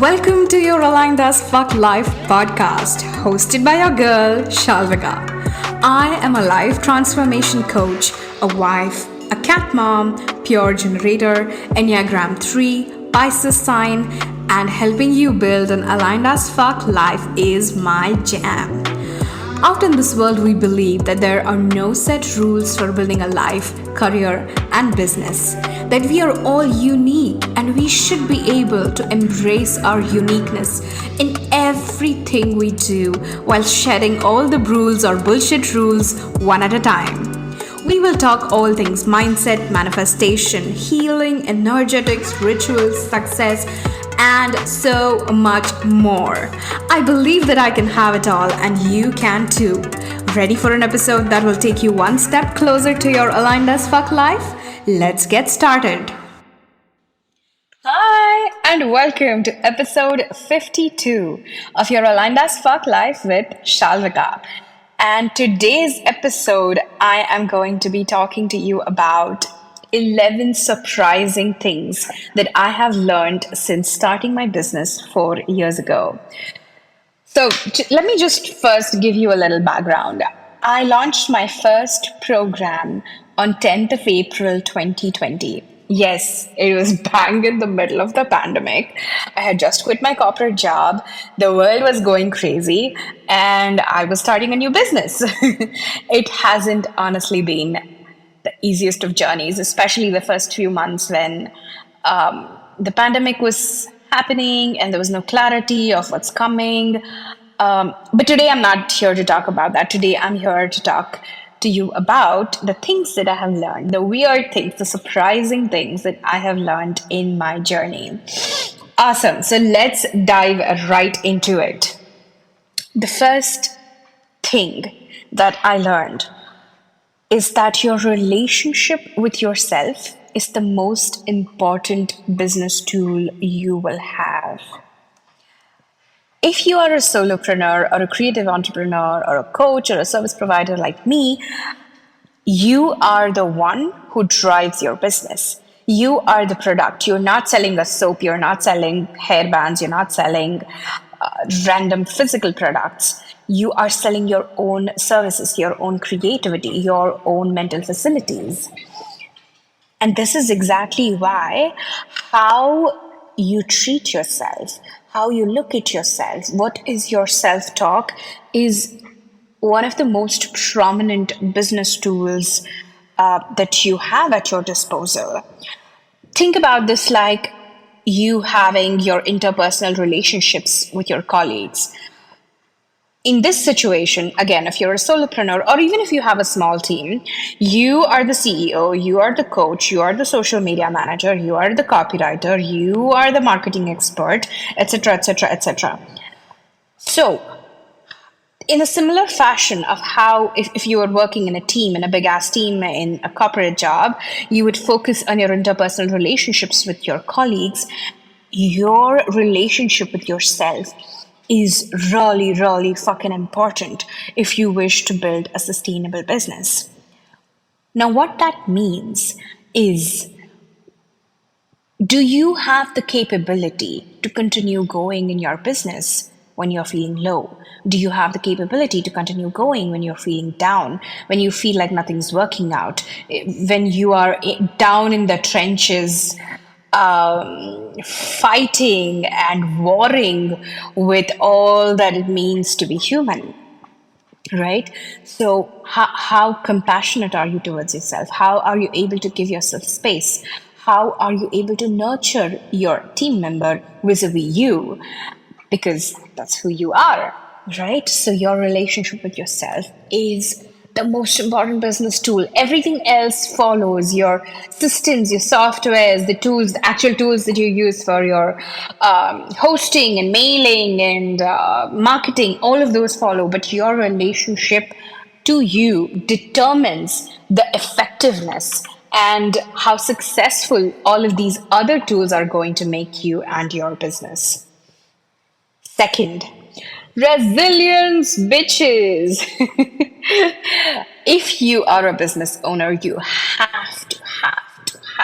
Welcome to your Aligned as Fuck Life podcast, hosted by your girl, Shalvika. I am a life transformation coach, a wife, a cat mom, pure generator, Enneagram 3, Pisces sign, and helping you build an aligned as fuck life is my jam. Out in this world, we believe that there are no set rules for building a life, career, and business. That we are all unique and we should be able to embrace our uniqueness in everything we do while shedding all the rules or bullshit rules one at a time. We will talk all things mindset, manifestation, healing, energetics, rituals, success, and so much more. I believe that I can have it all, and you can too. Ready for an episode that will take you one step closer to your aligned as fuck life? Let's get started. Hi, and welcome to episode 52 of your Aligned as Fuck Life with Shalvika. And today's episode, I am going to be talking to you about 11 surprising things that I have learned since starting my business 4 years ago. So let me just first give you a little background. I launched my first program on 10th of April 2020. Yes, it was bang in the middle of the pandemic. I had just quit my corporate job. The world was going crazy and I was starting a new business. It hasn't honestly been the easiest of journeys, especially the first few months when the pandemic was happening and there was no clarity of what's coming. But today I'm not here to talk about that. Today I'm here to talk to you about the things that I have learned, the weird things, the surprising things that I have learned in my journey. Awesome. So let's dive right into it. The first thing that I learned is that your relationship with yourself is the most important business tool you will have. If you are a solopreneur or a creative entrepreneur or a coach or a service provider like me, you are the one who drives your business. You are the product. You're not selling a soap. You're not selling hair bands. You're not selling random physical products. You are selling your own services, your own creativity, your own mental facilities. And this is exactly why how you treat yourself, how you look at yourself, what is your self-talk is one of the most prominent business tools that you have at your disposal. Think about this like you having your interpersonal relationships with your colleagues. In this situation, again, if you're a solopreneur or even if you have a small team, you are the CEO, you are the coach, you are the social media manager, you are the copywriter, you are the marketing expert, etc., etc., etc. So, in a similar fashion of how if you were working in a team, in a big ass team, in a corporate job, you would focus on your interpersonal relationships with your colleagues, your relationship with yourself is really, really fucking important if you wish to build a sustainable business. Now, what that means is, do you have the capability to continue going in your business when you're feeling low? Do you have the capability to continue going when you're feeling down, when you feel like nothing's working out, when you are down in the trenches, fighting and warring with all that it means to be human, right? So how compassionate are you towards yourself? How are you able to give yourself space? How are you able to nurture your team member vis-a-vis you? Because that's who you are, right? So your relationship with yourself is the most important business tool. Everything else follows. Your systems, your softwares, the tools, the actual tools that you use for your hosting and mailing and marketing, all of those follow. But your relationship to you determines the effectiveness and how successful all of these other tools are going to make you and your business. Second, resilience, bitches. If you are a business owner, you have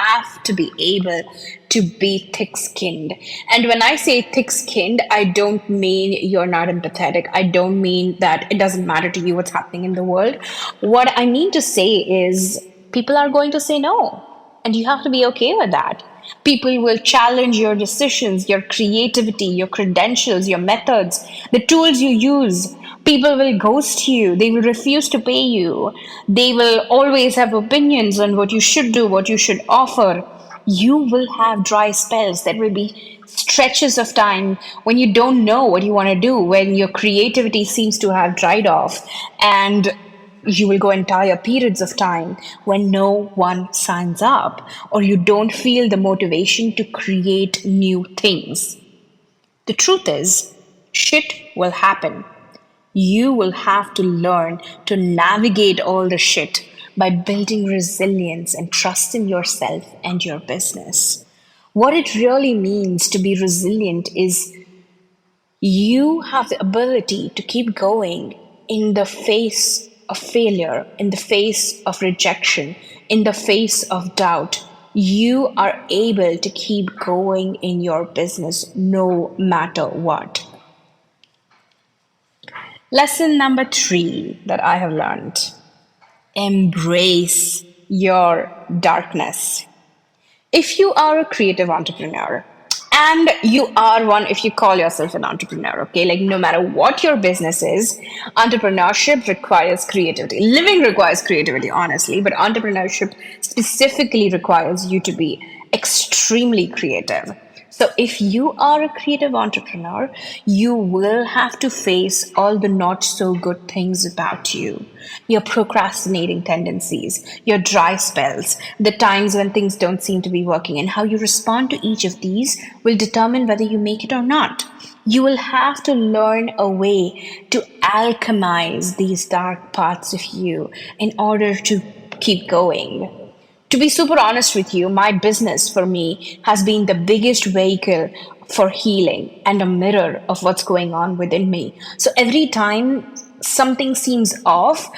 have to be able to be thick skinned. And when I say thick skinned, I don't mean you're not empathetic. I don't mean that it doesn't matter to you what's happening in the world. What I mean to say is people are going to say no. And you have to be okay with that. People will challenge your decisions, your creativity, your credentials, your methods, the tools you use. People will ghost you. They will refuse to pay you. They will always have opinions on what you should do, what you should offer. You will have dry spells. There will be stretches of time when you don't know what you want to do, when your creativity seems to have dried off, and you will go entire periods of time when no one signs up or you don't feel the motivation to create new things. The truth is, shit will happen. You will have to learn to navigate all the shit by building resilience and trust in yourself and your business. What it really means to be resilient is you have the ability to keep going in the face of failure, in the face of rejection, in the face of doubt. You are able to keep going in your business no matter what. Lesson number 3 that I have learned: embrace your darkness. If you are a creative entrepreneur, and you are one if you call yourself an entrepreneur, okay, like no matter what your business is, entrepreneurship requires creativity. Living requires creativity, honestly, but entrepreneurship specifically requires you to be extremely creative. So, if you are a creative entrepreneur, you will have to face all the not so good things about you: your procrastinating tendencies, your dry spells, the times when things don't seem to be working, and how you respond to each of these will determine whether you make it or not. You will have to learn a way to alchemize these dark parts of you in order to keep going. To be super honest with you, my business for me has been the biggest vehicle for healing and a mirror of what's going on within me. So every time something seems off,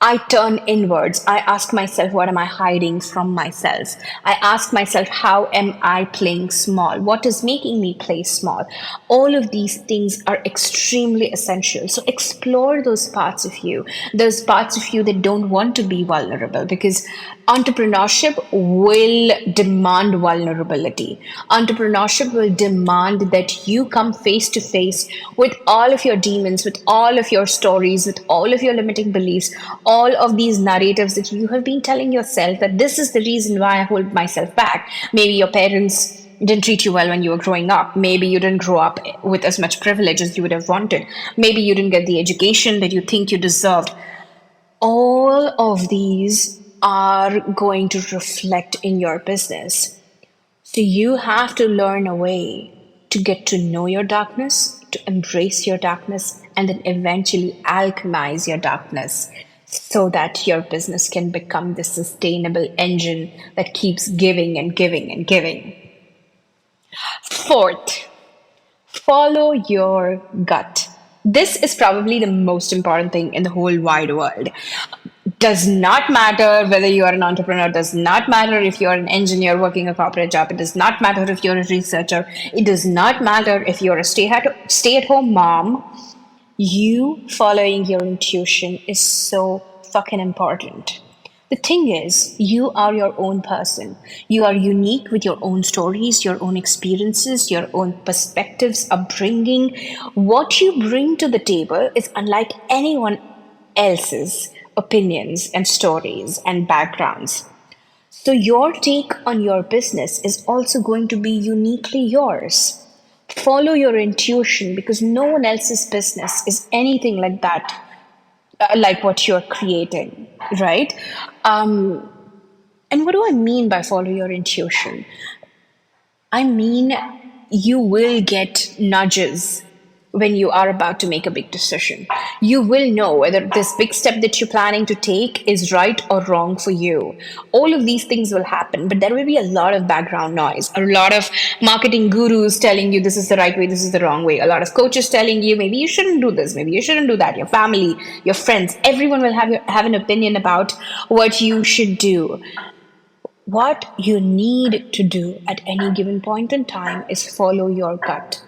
I turn inwards. I ask myself, what am I hiding from myself? I ask myself, how am I playing small? What is making me play small? All of these things are extremely essential. So explore those parts of you that don't want to be vulnerable, because entrepreneurship will demand vulnerability. Entrepreneurship will demand that you come face to face with all of your demons, with all of your stories, with all of your limiting beliefs, all of these narratives that you have been telling yourself that this is the reason why I hold myself back. Maybe your parents didn't treat you well when you were growing up. Maybe you didn't grow up with as much privilege as you would have wanted. Maybe you didn't get the education that you think you deserved. All of these are going to reflect in your business. So you have to learn a way to get to know your darkness, to embrace your darkness, and then eventually alchemize your darkness so that your business can become the sustainable engine that keeps giving and giving and giving. Fourth, follow your gut. This is probably the most important thing in the whole wide world. Does not matter whether you are an entrepreneur, does not matter if you're an engineer working a corporate job, it does not matter if you're a researcher, it does not matter if you're a stay-at-home mom. You following your intuition is so fucking important. The thing is, you are your own person. You are unique with your own stories, your own experiences, your own perspectives, upbringing. What you bring to the table is unlike anyone else's opinions and stories and backgrounds. So, your take on your business is also going to be uniquely yours. Follow your intuition, because no one else's business is anything like that, like what you're creating, right? And what do I mean by follow your intuition? I mean, you will get nudges when you are about to make a big decision. You will know whether this big step that you're planning to take is right or wrong for you. All of these things will happen, but there will be a lot of background noise, a lot of marketing gurus telling you this is the right way, this is the wrong way, a lot of coaches telling you maybe you shouldn't do this, maybe you shouldn't do that. Your family, your friends, everyone will have an opinion about what you should do. What you need to do at any given point in time is follow your gut.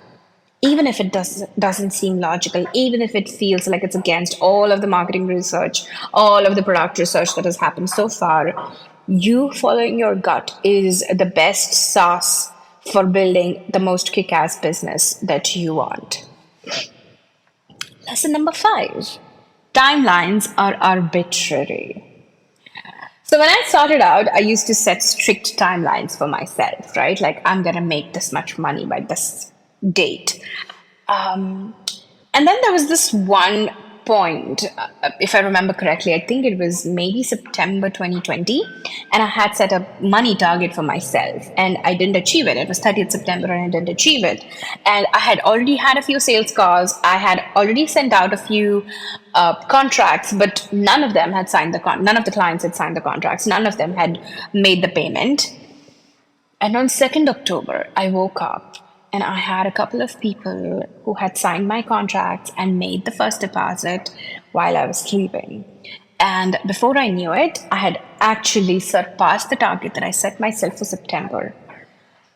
Even if it doesn't seem logical, even if it feels like it's against all of the marketing research, all of the product research that has happened so far, you following your gut is the best sauce for building the most kick-ass business that you want. Lesson number 5. Timelines are arbitrary. So when I started out, I used to set strict timelines for myself, right? Like, I'm going to make this much money by this date. Um, and then there was this one point, if I remember correctly, I think it was maybe September 2020, and I had set a money target for myself, and I didn't achieve it. It was 30th September, and I didn't achieve it. And I had already had a few sales calls. I had already sent out a few contracts, but none of them had signed none of the clients had signed the contracts. None of them had made the payment. And on 2nd October, I woke up and I had a couple of people who had signed my contracts and made the first deposit while I was sleeping. And before I knew it, I had actually surpassed the target that I set myself for September.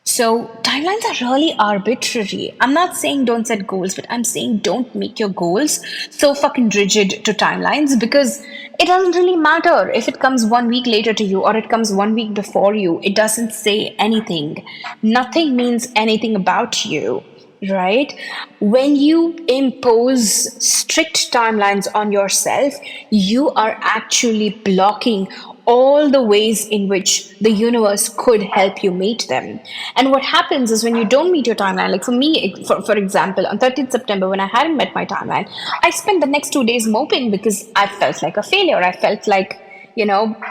So timelines are really arbitrary. I'm not saying don't set goals, but I'm saying don't make your goals so fucking rigid to timelines, because it doesn't really matter if it comes 1 week later to you or it comes 1 week before you. It doesn't say anything. Nothing means anything about you, right? When you impose strict timelines on yourself, you are actually blocking all the ways in which the universe could help you meet them. And what happens is when you don't meet your timeline, like for me, for example, on 30th September, when I hadn't met my timeline, I spent the next 2 days moping because I felt like a failure. I felt like,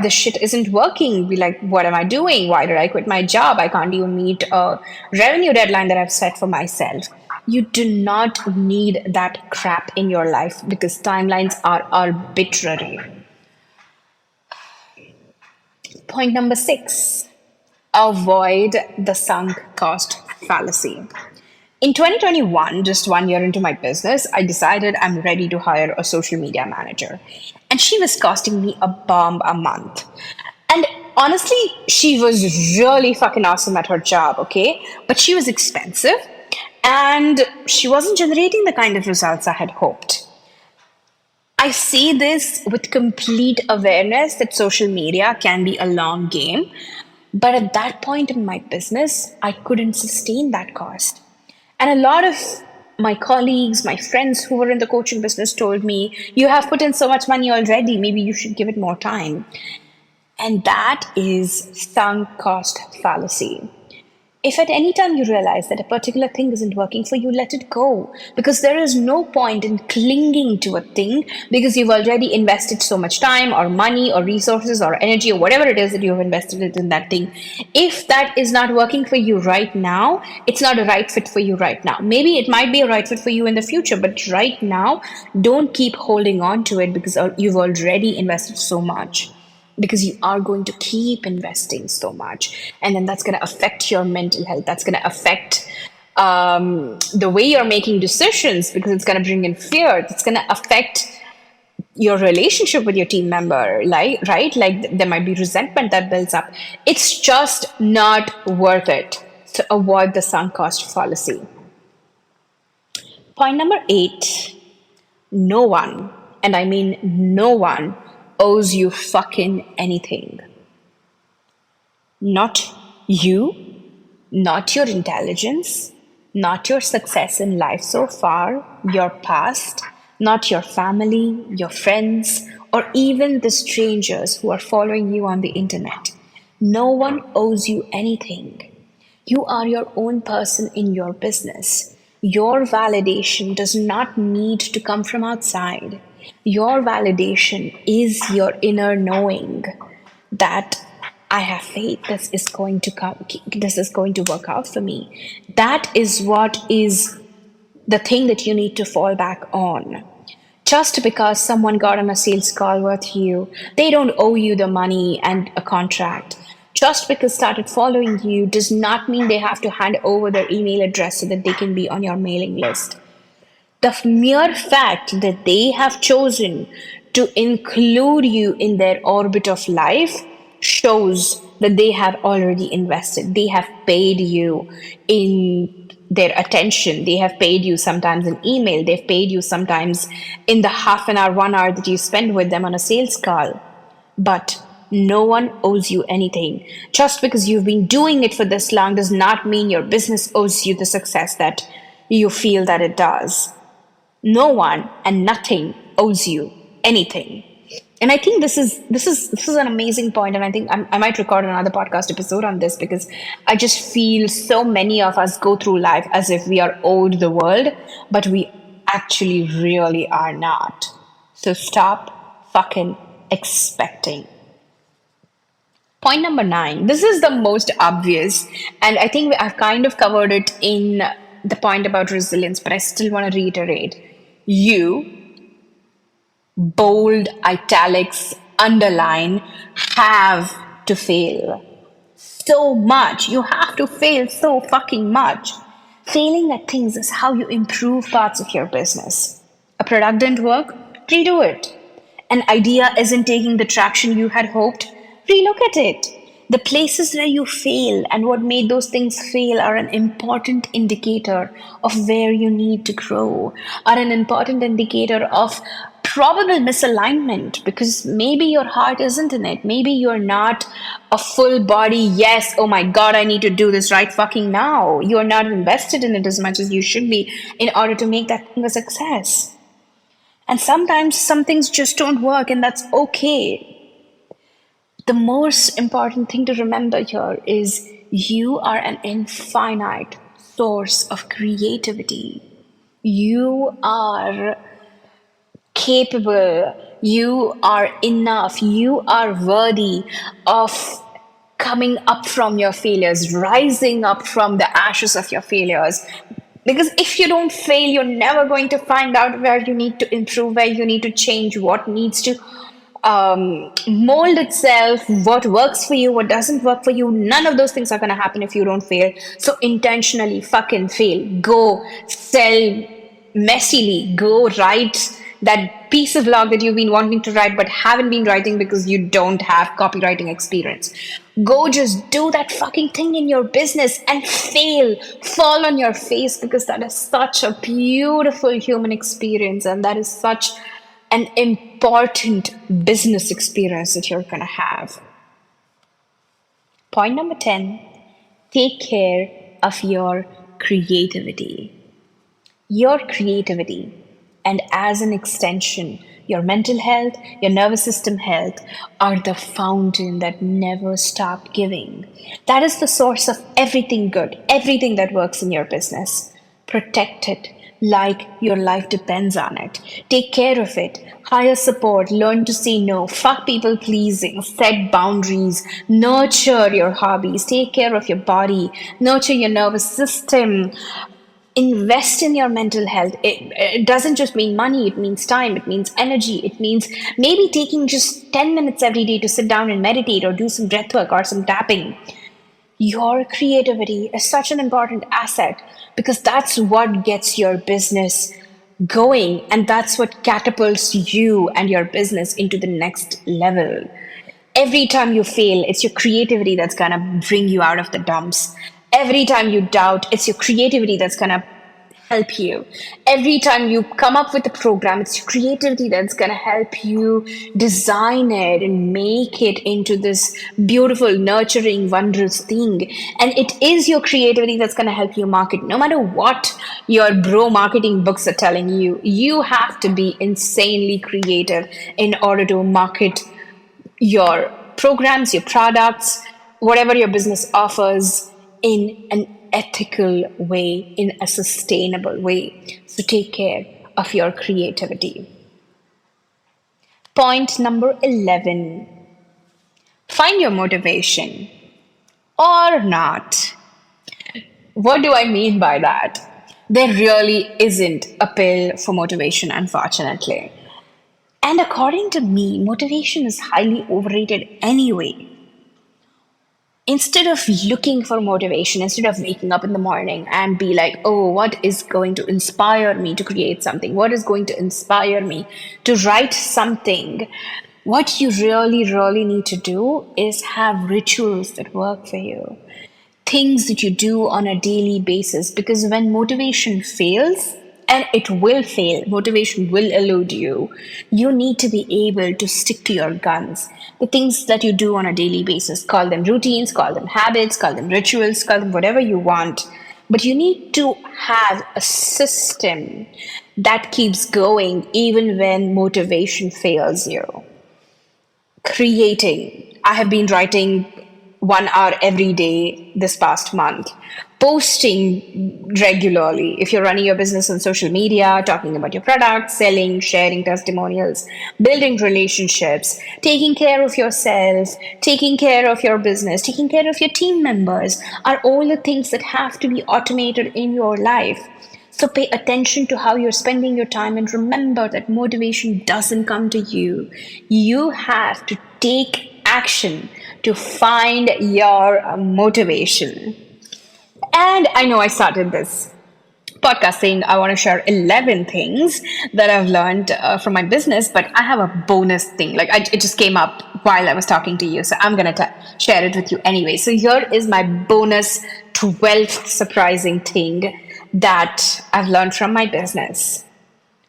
this shit isn't working. Be like, what am I doing? Why did I quit my job? I can't even meet a revenue deadline that I've set for myself. You do not need that crap in your life because timelines are arbitrary. Point number 6, avoid the sunk cost fallacy. In 2021, just 1 year into my business, I decided I'm ready to hire a social media manager. And she was costing me a bomb a month. And honestly, she was really fucking awesome at her job, okay? But she was expensive and she wasn't generating the kind of results I had hoped. I say this with complete awareness that social media can be a long game. But at that point in my business, I couldn't sustain that cost. And a lot of my colleagues, my friends who were in the coaching business told me, you have put in so much money already, maybe you should give it more time. And that is sunk cost fallacy. If at any time you realize that a particular thing isn't working for you, let it go. Because there is no point in clinging to a thing because you've already invested so much time or money or resources or energy or whatever it is that you've invested in that thing. If that is not working for you right now, it's not a right fit for you right now. Maybe it might be a right fit for you in the future, but right now, don't keep holding on to it because you've already invested so much. Because you are going to keep investing so much, and then that's going to affect your mental health. That's going to affect the way you're making decisions, because it's going to bring in fear. It's going to affect your relationship with your team member, right? Like there might be resentment that builds up. It's just not worth it. To avoid the sunk cost fallacy. Point number 8, no one, and I mean no one, owes you fucking anything. Not you, not your intelligence, not your success in life so far, your past, not your family, your friends, or even the strangers who are following you on the internet. No one owes you anything. You are your own person in your business. Your validation does not need to come from outside. Your validation is your inner knowing that I have faith this is going to come, this is going to work out for me. That is what is the thing that you need to fall back on. Just because someone got on a sales call with you, they don't owe you the money and a contract. Just because started following you does not mean they have to hand over their email address so that they can be on your mailing list. The mere fact that they have chosen to include you in their orbit of life shows that they have already invested. They have paid you in their attention. They have paid you sometimes in email. They've paid you sometimes in the half an hour, 1 hour that you spend with them on a sales call. But no one owes you anything. Just because you've been doing it for this long does not mean your business owes you the success that you feel that it does. No one and nothing owes you anything. And I think this is an amazing point, and I think I might record another podcast episode on this, because I just feel so many of us go through life as if we are owed the world, but we actually really are not. So stop fucking expecting. Point number 9. This is the most obvious, and I think I've kind of covered it in the point about resilience, but I still want to reiterate. You, bold, italics, underline, have to fail so much. You have to fail so fucking much. Failing at things is how you improve parts of your business. A product didn't work? Redo it. An idea isn't taking the traction you had hoped? Relook at it. The places where you fail and what made those things fail are an important indicator of where you need to grow, are an important indicator of probable misalignment, because maybe your heart isn't in it. Maybe you're not a full body, yes, oh my God, I need to do this right fucking now. You're not invested in it as much as you should be in order to make that thing a success. And sometimes some things just don't work, and that's okay. The most important thing to remember here is you are an infinite source of creativity. You are capable, you are enough, you are worthy of coming up from your failures, rising up from the ashes of your failures. Because if you don't fail, you're never going to find out where you need to improve, where you need to change, what needs to mold itself, what works for you, what doesn't work for you. None of those things are going to happen if you don't fail. So intentionally fucking fail. Go sell messily. Go write that piece of blog that you've been wanting to write but haven't been writing because you don't have copywriting experience. Go just do that fucking thing in your business and fail. Fall on your face, because that is such a beautiful human experience, and that is such an important business experience that you're going to have. Point number 10, take care of your creativity. Your creativity, and as an extension, your mental health, your nervous system health, are the fountain that never stop giving. That is the source of everything good, everything that works in your business. Protect it like your life depends on it. Take care of it. Hire support. Learn to say no. Fuck people pleasing. Set boundaries. Nurture your hobbies. Take care of your body. Nurture your nervous system. Invest in your mental health. It doesn't just mean money, it means time, it means energy, it means maybe taking just 10 minutes every day to sit down and meditate or do some breath work or some tapping. Your creativity is such an important asset, because that's what gets your business going, and that's what catapults you and your business into the next level. Every time you fail, it's your creativity that's gonna bring you out of the dumps. Every time you doubt, it's your creativity that's gonna help you. Every time you come up with a program, it's your creativity that's gonna help you design it and make it into this beautiful, nurturing, wondrous thing. And it is your creativity that's gonna help you market. No matter what your bro marketing books are telling you, you have to be insanely creative in order to market your programs, your products, whatever your business offers, in an ethical way, in a sustainable way. So take care of your creativity. Point number 11, find your motivation or not. What do I mean by that? There really isn't a pill for motivation, unfortunately. And according to me, motivation is highly overrated anyway. Instead of looking for motivation, instead of waking up in the morning and be like, oh, what is going to inspire me to create something? What is going to inspire me to write something? What you really, really need to do is have rituals that work for you, things that you do on a daily basis, because when motivation fails, and it will fail, motivation will elude you, you need to be able to stick to your guns. The things that you do on a daily basis, call them routines, call them habits, call them rituals, call them whatever you want, but you need to have a system that keeps going even when motivation fails you. Creating. I have been writing 1 hour every day this past month. Posting regularly. If you're running your business on social media, talking about your product, selling, sharing testimonials, building relationships, taking care of yourself, taking care of your business, taking care of your team members are all the things that have to be automated in your life. So pay attention to how you're spending your time and remember that motivation doesn't come to you. You have to take action to find your motivation. And I know I started this podcast saying I want to share 11 things that I've learned from my business, but I have a bonus thing. It just came up while I was talking to you, so I'm going to share it with you anyway. So here is my bonus 12th surprising thing that I've learned from my business.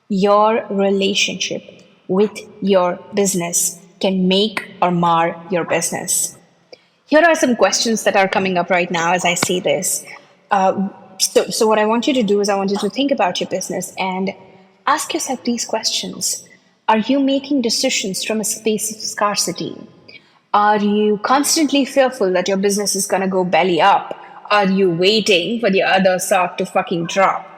Your relationship with your business can make or mar your business. Here are some questions that are coming up right now as I see this. So what I want you to do is I want you to think about your business and ask yourself these questions. Are you making decisions from a space of scarcity? Are you constantly fearful that your business is going to go belly up? Are you waiting for the other sock to fucking drop?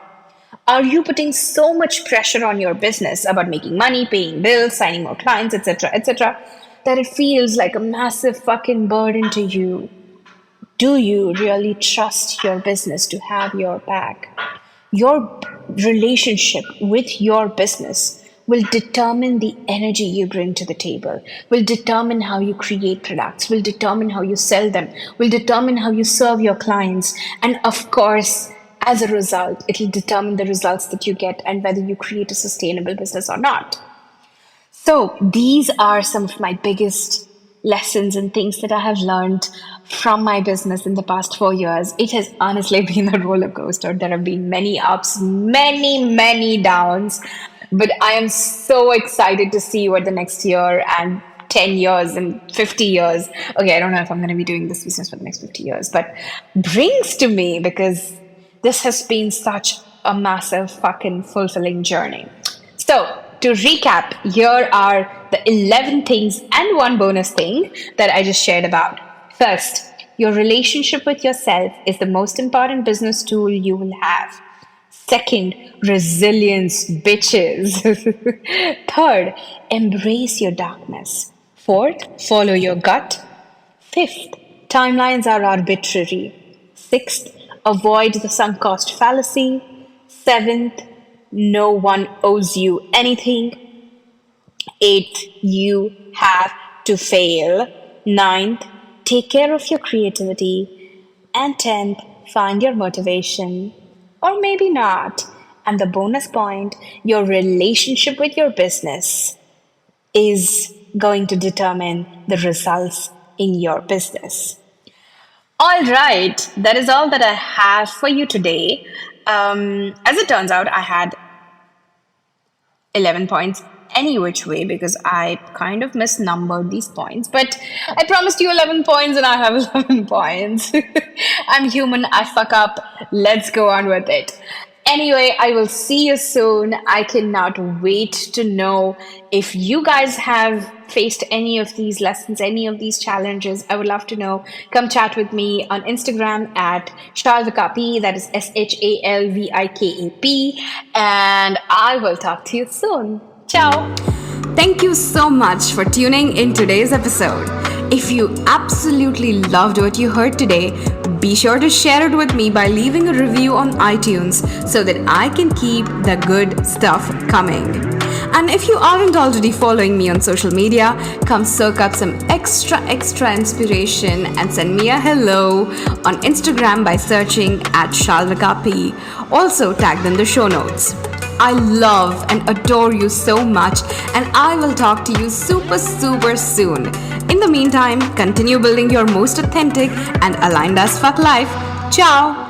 Are you putting so much pressure on your business about making money, paying bills, signing more clients, etc., that it feels like a massive fucking burden to you? Do you really trust your business to have your back? Your relationship with your business will determine the energy you bring to the table, will determine how you create products, will determine how you sell them, will determine how you serve your clients. And of course, as a result, it will determine the results that you get and whether you create a sustainable business or not. So these are some of my biggest lessons and things that I have learned from my business in the past 4 years. It has honestly been a roller coaster. There have been many ups, many downs, but I am so excited to see what the next year and 10 years and 50 years, okay, I don't know if I'm going to be doing this business for the next 50 years, but brings to me, because this has been such a massive fucking fulfilling journey. So to recap, here are the 11 things and one bonus thing that I just shared about. First, your relationship with yourself is the most important business tool you will have. Second, resilience, bitches. Third, embrace your darkness. Fourth, follow your gut. Fifth, timelines are arbitrary. Sixth, avoid the sunk cost fallacy. Seventh, no one owes you anything. Eighth, you have to fail. Ninth, take care of your creativity. And 10th, find your motivation. Or maybe not. And the bonus point, your relationship with your business is going to determine the results in your business. All right, that is all that I have for you today. As it turns out, I had 11 points any which way because I kind of misnumbered these points. But I promised you 11 points and I have 11 points. I'm human, I fuck up. Let's go on with it. Anyway, I will see you soon. I cannot wait to know if you guys have faced any of these lessons, any of these challenges. I would love to know. Come chat with me on Instagram at Shalvikap, that is SHALVIKAP, and I will talk to you soon. Ciao. Thank you so much for tuning in today's episode. If you absolutely loved what you heard today, be sure to share it with me by leaving a review on iTunes so that I can keep the good stuff coming. And if you aren't already following me on social media, come soak up some extra inspiration and send me a hello on Instagram by searching at Shalvikap. Also tagged in the show notes. I love and adore you so much, and I will talk to you super, super soon. In the meantime, continue building your most authentic and aligned as fuck life. Ciao!